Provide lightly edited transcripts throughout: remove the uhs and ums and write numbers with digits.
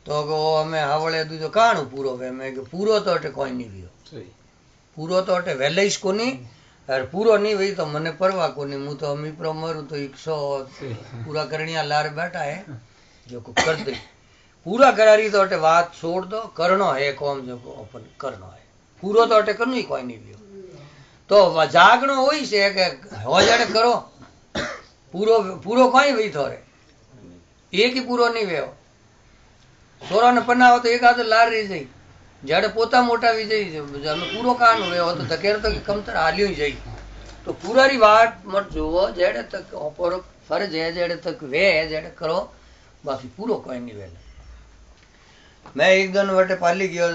तो हमें हावड़े दूजो काणु पूरो वे मैं पूरो तो अटे कोई नहीं वियो पूरो तो अटे वेलेश कोनी और पूरो नहीं वही तो मने परवा कोनी मु तो अमी प्रो मरू तो 100 पूरा करनिया लार बैठा है जो को कर दे पूरा करारी तो अटे बात छोड़ दो करनो है कौम जो को अपन करनो है पूरो तो अटे करनो ही कोई नहीं वियो तो जागनो वही से के हो जाने करो पूरो पूरो कोई वही थोरे एक ही पूरो नहीं वेयो सोरा ने पन्ना हो तो एक आध लार रही जाई जड़े पोता मोटा भी जाई हमें पूरो कान हुए हो तो धकेर तो कमतर हालियो ही जाई तो पूरा री बात मत जोवो जेड़े तक ऊपर फर्ज है जेड़े तक वे है जेड़े करो बाकी पूरो कोई नहीं वेले मैं एक दिन वटे पाली गयो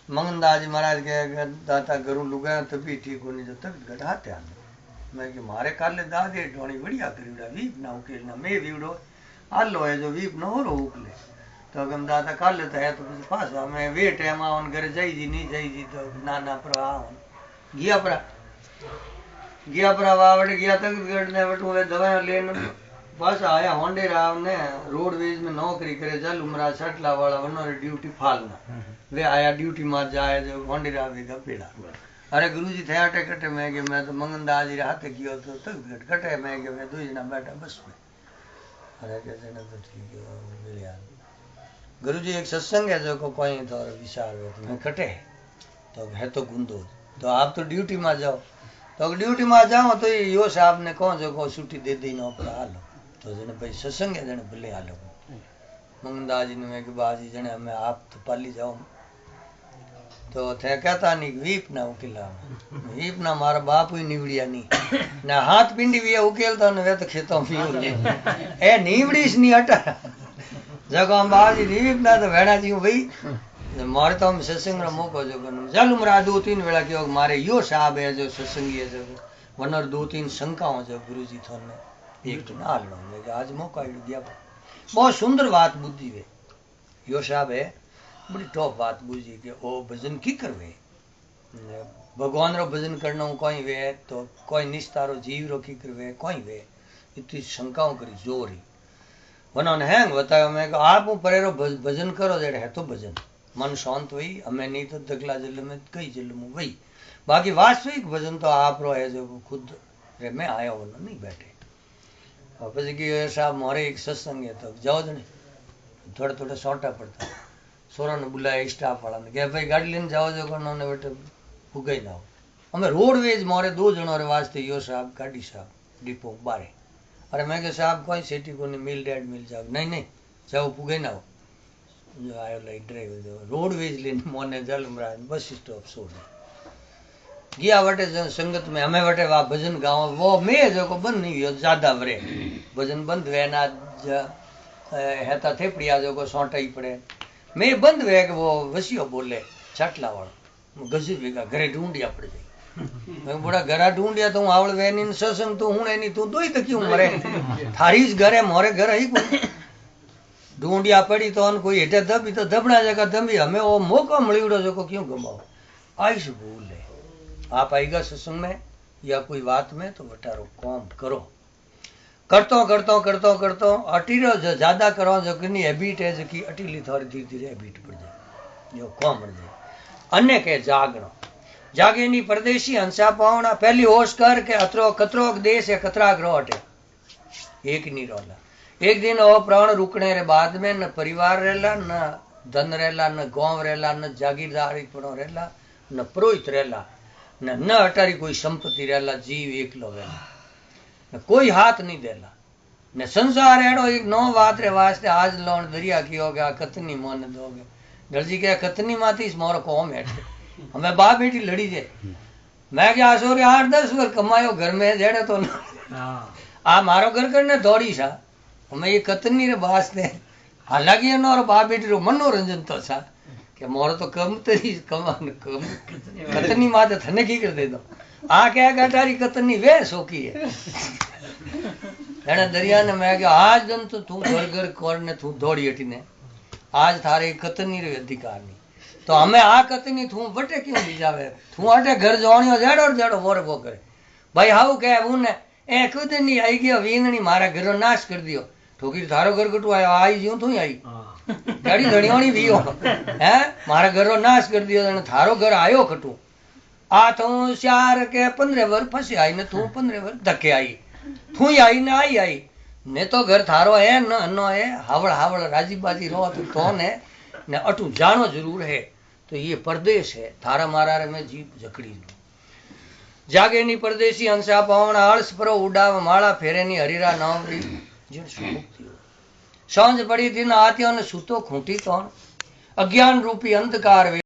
मंगनदास जी महाराज के दाता गुरु लुगा तभी ठीक होनी जब तक गढ़ाते आने मैं कि मारे काले दादे ढोणी बढ़िया करीड़ा वीप ना उकेलना मैं वीड़ो आलो है जो वीप न हो रो उकले तो अगम दादा काल लेता है तो पास मैं वे टाइम आवन घर जाई जी नहीं जाई जी तो नाना प्रवाह गया पर वावड़ गया तक गढ़ने वटू वे दवाई लेन बस आया होंडे राव ने रोडवेज में नौकरी करे चल उमरा सटला वाला वनो ड्यूटी फालना वे आया ड्यूटी मार जाए जो होंडे राव वे गपेड़ा अरे गुरुजी थे आटे कटे मैं कि मैं तो मंगनदास जी हाथे कियो तो तक कटे मैं कि मैं दो जना बैठा बस में अरे कहते ना तो ठीक है मिल गुरुजी एक सत्संग है जो को कोई तो विचार है तो मैं कटे तो है तो गुंदो तो आप तो ड्यूटी में जाओ तो ड्यूटी में जाओ तो यो साहब ने कौन जो को छुट्टी दे दी ना पर हालो तो जने भाई सत्संग है जने भले हालो मंगनदास जी ने मैं कि बाजी जने हमें आप तो पाली जाओ तो थे कहता नहीं वीप ना उकेला वीप ना मारा बाप ही निवड़िया नहीं ना हाथ पिंडी भी उकेलता ने वे तो खेतों में ए निवड़ीस नहीं हटा जगह हम बाजी वीप ना तो वेणा जी भाई मारे तो हम सत्संग रा मौको जो चल उमरा 2-3 वेला क्यों मारे यो साहब है जो सत्संगी है जो वनर 2-3 शंकाओं जो गुरुजी थोने एक तो ना लो मैं आज मौका ही दिया बहुत सुंदर बात बुद्धि वे यो साहब है बड़ी टॉप बात बुझी कि ओ भजन की करवे भगवान रो भजन करना कोई वे तो कोई निस्तारो जीव रो की करवे कोई वे इतनी शंकाओं करी जोरी वनों हैंग बताया मैं आप परेरो भजन करो जेड़े है तो भजन मन शांत हुई हमें नहीं तो दगला जल में कई जल में वही बाकी वास्तविक भजन तो आप रो है जो खुद रे मैं आया हो नहीं बैठे और પછી કે સાહેબ મારે એક સત્સંગ है तो जाओ जने थोड़ा थोड़ा सोटा पड़ता सोरा ने बुलाया स्टाफ वाला ने क्या भाई गाड़ी लेने जाओ जो करना ने बेटे भूगई ना हो हमें रोडवेज मारे 2 जनों रे वास्ते यो साहब गाड़ी साहब डिपो बारे अरे मैं के साहब कोई सिटी को नहीं मिल डेड मिल जाओ नहीं नहीं जाओ भूगई ना हो जो आयो लाइक ड्राइवर जो रोडवेज लेने मोने जलमरा बस स्टॉप छोड़ गया वटे संगत में हमें वटे वा भजन गाओ वो मैं जो को बंद नहीं हुआ ज्यादा वरे भजन बंद हुए ना हेता थे प्रिया जो को सोटा ही पड़े मैं बंद हुए कि वो वसियो बोले छटला वाला गजब वेगा घरे ढूंढिया पड़ जाए मैं बड़ा घरा ढूंढिया तो आवड़ वेनी सत्संग तो हूं नहीं तू दो ही तो क्यों मरे थारी घरे मोरे घर ही कोई ढूंढिया पड़ी तो कोई हेठे दबी तो दबना जगह दबी हमें वो मौका मिलड़ो जो को क्यों गमाओ आइस भूल है आप आएगा सत्संग में या कोई बात में तो बटारो काम करो करतो करतो करतो करतो अटीरो ज्यादा करो जो कि हैबिट है जो कि अटीली थोड़ी धीरे धीरे हैबिट पड़ जाए जो काम बढ़ जाए अन्य के जागनो जागे नी परदेशी हंसा पावना पहली होश कर के अतरो कतरो देश है कतरा ग्रह हटे एक नहीं रोला एक दिन वो प्राण रुकने रे बाद में न परिवार रहला न धन रहला न गांव रहला न जागीरदारी पड़ो रहला न पुरोहित रहला न अटारी कोई संपत्ति रहला जीव एकलो रहला न कोई हाथ नहीं देला न संसार एड़ो एक नौ बात रे वास्ते आज लोन दरिया की हो गया कतनी मोन दोगे दर्जी के कतनी माती मोर कौम है हमें बाप बेटी लड़ी जे मैं क्या आसोरे 8-10 वर्ष कमायो घर में जेड़े तो आ मारो घर करने दौड़ी सा हमें ये कतनी रे वास्ते हालांकि ये नौर बाप बेटी रो मनोरंजन तो सा कि मोर तो कम तरी कमान कम कतनी माते थने की कर दे दो आ क्या गटारी कतनी वे सोकी है दरिया ने मैं आज दिन तो तू घर घर करने तू दौड़ी हटी ने आज थारे कतनी रे अधिकार नहीं तो हमें आ कतनी तू बटे क्यों ली जावे तू अटे घर जोणियो जेड़ो जेड़ो वोर वो करे भाई हाउ के उने ए खुद नहीं आई गयो वीननी मारा घर नाश कर दियो ठोकी थारो घर कटू आयो आई ज्यूं तू आई गाड़ी धणियोणी वियो हैं मारा घर रो नाश कर दियो ने थारो घर आयो कटू आ तो 4 के 15 वर फंसी आई ने तू 15 वर धक्के आई तू आई ने आई ने तो घर थारो है न अनो है हावड़ हावड़ राजी बाजी रो तो ने अटू जानो जरूर है तो ये परदेश है थारा मारा रे में जीप जकड़ी जागे नी परदेसी हंसा पवन आळस परो उडाव माला फेरे नी हरीरा नवरी जिन सुमुक्ति सांझ पड़ी दिन आत्यो ने सूतो खूंटी कौन अज्ञान रूपी अंधकार